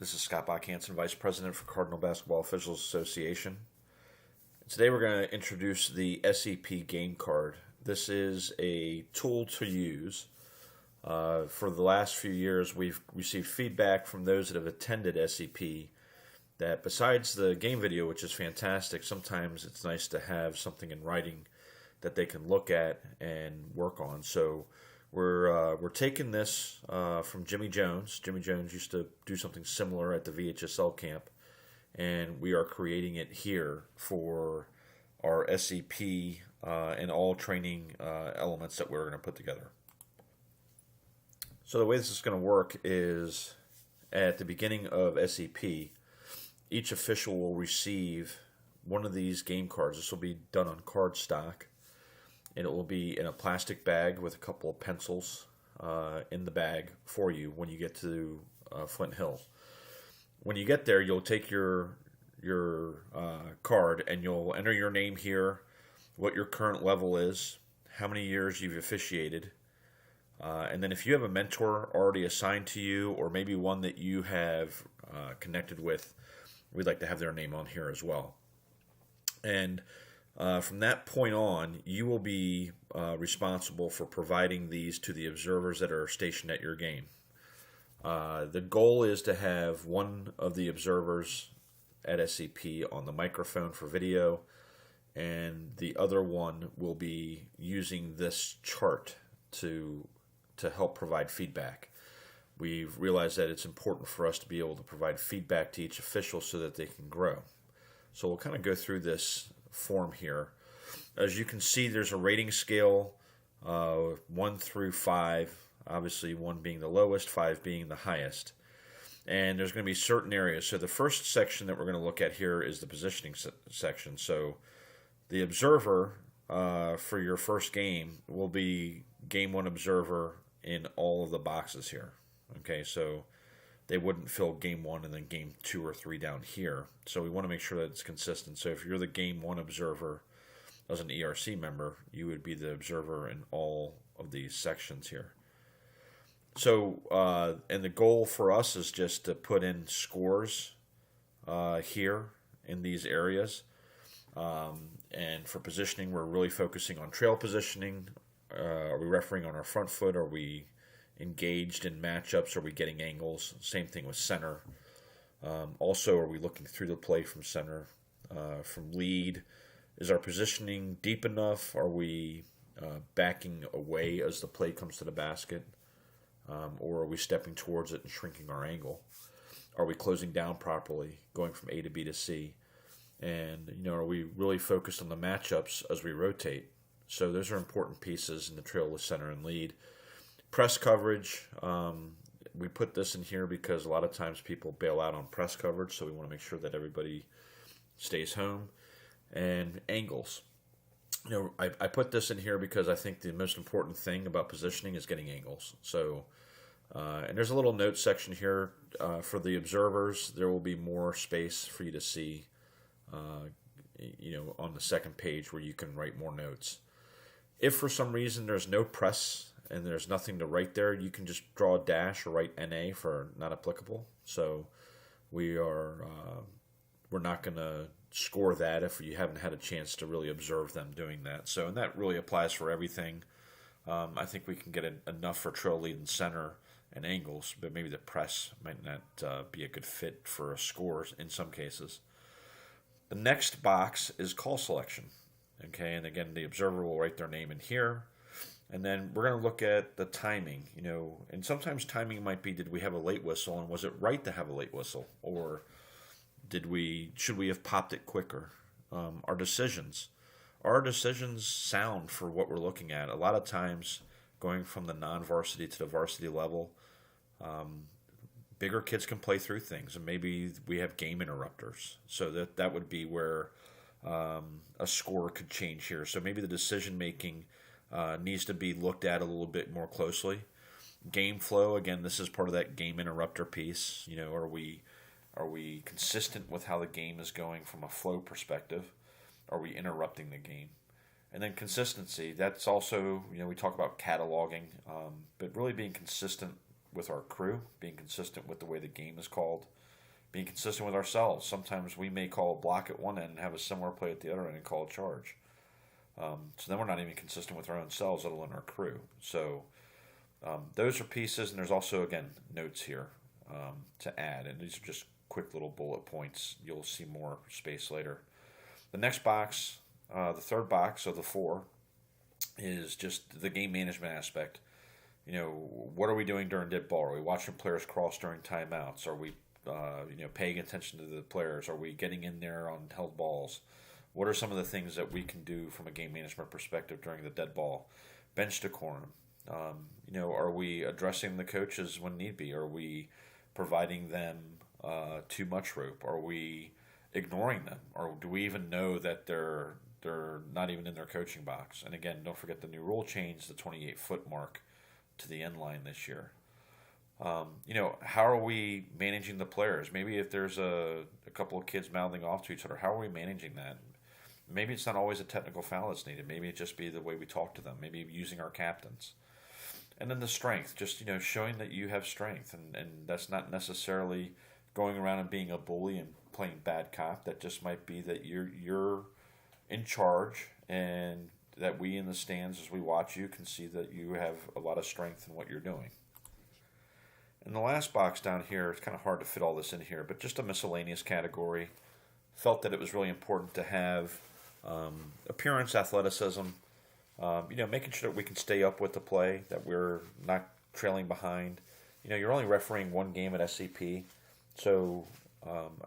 This is Scott Bach-Hansen, Vice President for Cardinal Basketball Officials Association. Today we're going to introduce the SEP Game Card. This is a tool to use. For the last few years, we've received feedback from those that have attended SEP that besides the game video, which is fantastic, sometimes it's nice to have something in writing that they can look at and work on. So we're taking this from Jimmy Jones. Jimmy Jones used to do something similar at the VHSL camp, and we are creating it here for our SEP and all training elements that we're going to put together. So the way this is going to work is at the beginning of SEP, each official will receive one of these game cards. This will be done on cardstock, and it will be in a plastic bag with a couple of pencils in the bag for you when you get to Flint Hill. When you get there, you'll take your card and you'll enter your name here, what your current level is, how many years you've officiated, and then if you have a mentor already assigned to you or maybe one that you have connected with, we'd like to have their name on here as well. And from that point on, you will be responsible for providing these to the observers that are stationed at your game. The goal is to have one of the observers at SEP on the microphone for video, and the other one will be using this chart to help provide feedback. We've realized that it's important for us to be able to provide feedback to each official so that they can grow. So we'll kind of go through this form here. As you can see, there's a rating scale, 1 through 5, obviously 1 being the lowest, 5 being the highest. And there's going to be certain areas. So the first section that we're going to look at here is the positioning section. So the observer for your first game will be game 1 observer in all of the boxes here. Okay, so they wouldn't fill game 1 and then game 2 or 3 down here. So we want to make sure that it's consistent. So if you're the game 1 observer as an ERC member, you would be the observer in all of these sections here. So, and the goal for us is just to put in scores here in these areas. And for positioning, we're really focusing on trail positioning. Are we refereeing on our front foot? Are we engaged in matchups? Are we getting angles? Same thing with center. Also, are we looking through the play from center? From lead, is our positioning deep enough? Are we backing away as the play comes to the basket? Or are we stepping towards it and shrinking our angle? Are we closing down properly, going from A to B to C? And, are we really focused on the matchups as we rotate? So those are important pieces in the trail with center and lead. Press coverage, we put this in here because a lot of times people bail out on press coverage, so we want to make sure that everybody stays home. And angles. I put this in here because I think the most important thing about positioning is getting angles. So, and there's a little note section here for the observers. There will be more space for you to see, on the second page where you can write more notes. If for some reason there's no press and there's nothing to write there, you can just draw a dash or write NA for not applicable. So we're not going to score that if you haven't had a chance to really observe them doing that. So, and that really applies for everything. I think we can get enough for trail, lead, and center and angles, but maybe the press might not be a good fit for a score in some cases. The next box is call selection. Okay, and again, the observer will write their name in here. And then we're going to look at the timing, and sometimes timing might be, did we have a late whistle, and was it right to have a late whistle? Or should we have popped it quicker? Our decisions sound for what we're looking at. A lot of times, going from the non-varsity to the varsity level, bigger kids can play through things, and maybe we have game interrupters. So that would be where a score could change here. So maybe the decision-making needs to be looked at a little bit more closely. Game flow, again, this is part of that game interrupter piece. Are we consistent with how the game is going from a flow perspective? Are we interrupting the game? And then consistency, that's also, we talk about cataloging, but really being consistent with our crew, being consistent with the way the game is called, being consistent with ourselves. Sometimes we may call a block at one end and have a similar play at the other end and call a charge. So then we're not even consistent with our own selves, let alone our crew. So those are pieces, and there's also, again, notes here to add. And these are just quick little bullet points. You'll see more space later. The next box, the third box of the 4, is just the game management aspect. What are we doing during dead ball? Are we watching players cross during timeouts? Are we paying attention to the players? Are we getting in there on held balls? What are some of the things that we can do from a game management perspective during the dead ball? Bench decorum. Are we addressing the coaches when need be? Are we providing them too much rope? Are we ignoring them? Or do we even know that they're not even in their coaching box? And again, don't forget the new rule change, the 28-foot mark to the end line this year. How are we managing the players? Maybe if there's a couple of kids mouthing off to each other, how are we managing that? Maybe it's not always a technical foul that's needed. Maybe it just be the way we talk to them. Maybe using our captains. And then the strength, just showing that you have strength, and that's not necessarily going around and being a bully and playing bad cop. That just might be that you're in charge, and that we in the stands as we watch you can see that you have a lot of strength in what you're doing. And the last box down here, it's kind of hard to fit all this in here, but just a miscellaneous category. Felt that it was really important to have appearance, athleticism, making sure that we can stay up with the play, that we're not trailing behind. You're only refereeing one game at SEP, so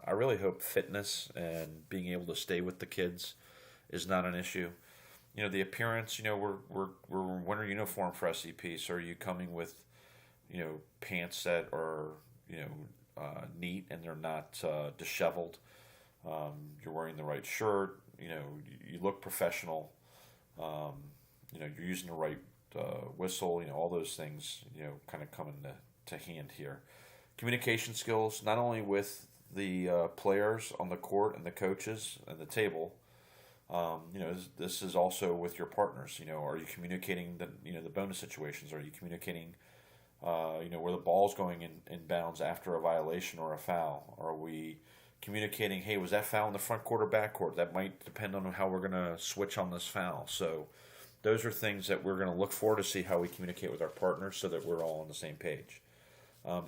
I really hope fitness and being able to stay with the kids is not an issue. The appearance, we're winter uniform for SEP, so are you coming with pants that are neat and they're not disheveled? You're wearing the right shirt. You look professional. You're using the right whistle. All those things kind of come to hand here. Communication skills, not only with the players on the court and the coaches and the table. This is also with your partners. Are you communicating the bonus situations? Are you communicating where the ball's going in bounds after a violation or a foul? Are we communicating, hey, was that foul in the front court or back court? That might depend on how we're going to switch on this foul. So those are things that we're going to look for to see how we communicate with our partners so that we're all on the same page.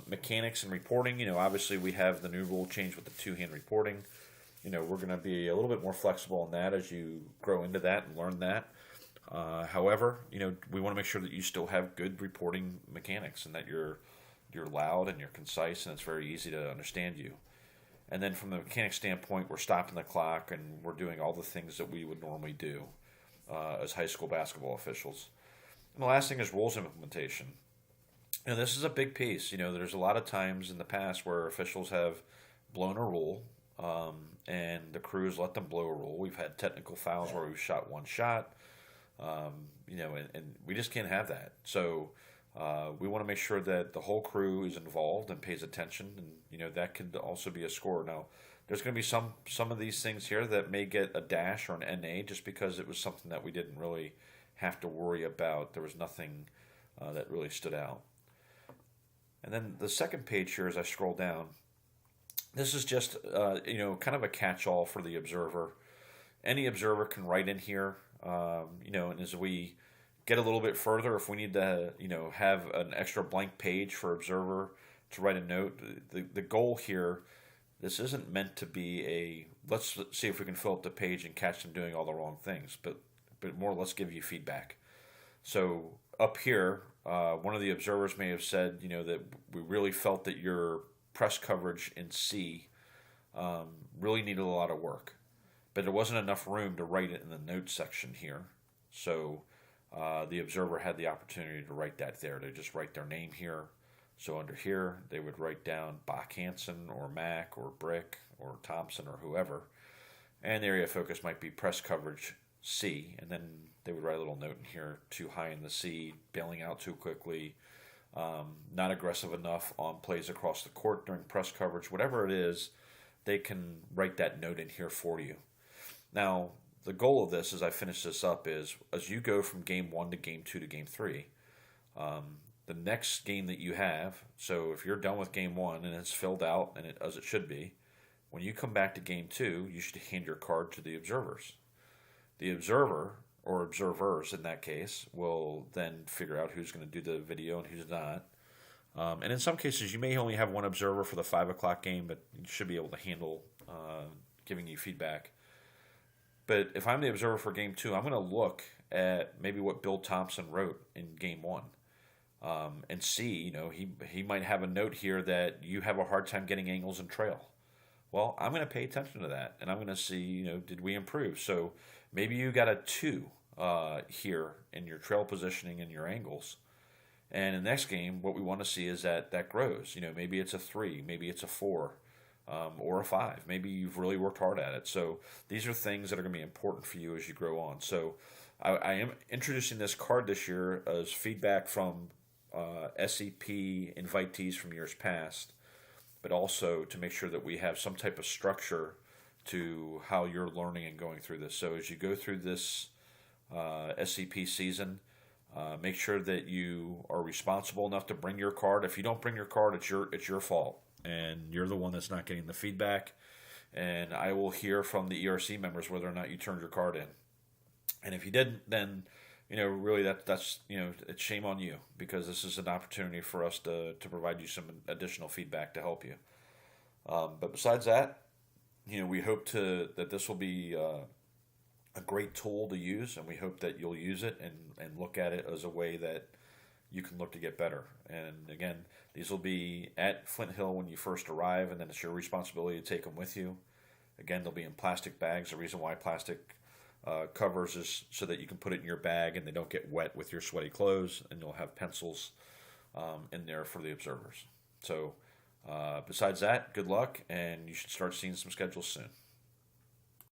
Mechanics and reporting, obviously we have the new rule change with the two-hand reporting. We're going to be a little bit more flexible on that as you grow into that and learn that. However, we want to make sure that you still have good reporting mechanics and that you're loud and you're concise and it's very easy to understand you. And then from the mechanics standpoint, we're stopping the clock and we're doing all the things that we would normally do as high school basketball officials. And the last thing is rules implementation. This is a big piece. There's a lot of times in the past where officials have blown a rule and the crews let them blow a rule. We've had technical fouls where we've shot one shot, and we just can't have that. So we want to make sure that the whole crew is involved and pays attention, and that could also be a score. Now, there's going to be some of these things here that may get a dash or an NA just because it was something that we didn't really have to worry about. There was nothing that really stood out. And then the second page here, as I scroll down, this is just kind of a catch-all for the observer. Any observer can write in here, and as we get a little bit further, if we need to, have an extra blank page for observer to write a note, the goal here, this isn't meant to be let's see if we can fill up the page and catch them doing all the wrong things, but more let's give you feedback. So up here, one of the observers may have said, that we really felt that your press coverage in C really needed a lot of work, but there wasn't enough room to write it in the notes section here. So the observer had the opportunity to write that there. They just write their name here. So under here, they would write down Bach-Hansen or Mac or Brick or Thompson or whoever. And the area of focus might be press coverage C. And then they would write a little note in here, too high in the C, bailing out too quickly, not aggressive enough on plays across the court during press coverage. Whatever it is, they can write that note in here for you. Now, the goal of this, as I finish this up, is as you go from game 1 to game 2 to game 3, the next game that you have, so if you're done with game one and it's filled out and as it should be, when you come back to game two, you should hand your card to the observers. The observer, or observers in that case, will then figure out who's going to do the video and who's not. And in some cases, you may only have one observer for the 5 o'clock game, but you should be able to handle giving you feedback. But if I'm the observer for game two, I'm going to look at maybe what Bill Thompson wrote in game one. And see, he might have a note here that you have a hard time getting angles and trail. Well, I'm going to pay attention to that, and I'm going to see, did we improve? So maybe you got a 2 here in your trail positioning and your angles. And in the next game, what we want to see is that grows. Maybe it's a 3, maybe it's a 4, or a 5. Maybe you've really worked hard at it. So these are things that are going to be important for you as you grow on. So I am introducing this card this year as feedback from SEP invitees from years past, but also to make sure that we have some type of structure to how you're learning and going through this. So as you go through this SEP season, make sure that you are responsible enough to bring your card. If you don't bring your card, it's your fault, and you're the one that's not getting the feedback. And I will hear from the ERC members whether or not you turned your card in. And if you didn't, then really that's it's shame on you, because this is an opportunity for us to provide you some additional feedback to help you. But besides that, we hope that this will be a great tool to use, and we hope that you'll use it and look at it as a way that you can look to get better. And again, these will be at Flint Hill when you first arrive, and then it's your responsibility to take them with you. Again, they'll be in plastic bags. The reason why plastic covers is so that you can put it in your bag and they don't get wet with your sweaty clothes, and you'll have pencils in there for the observers. So besides that, good luck, and you should start seeing some schedules soon.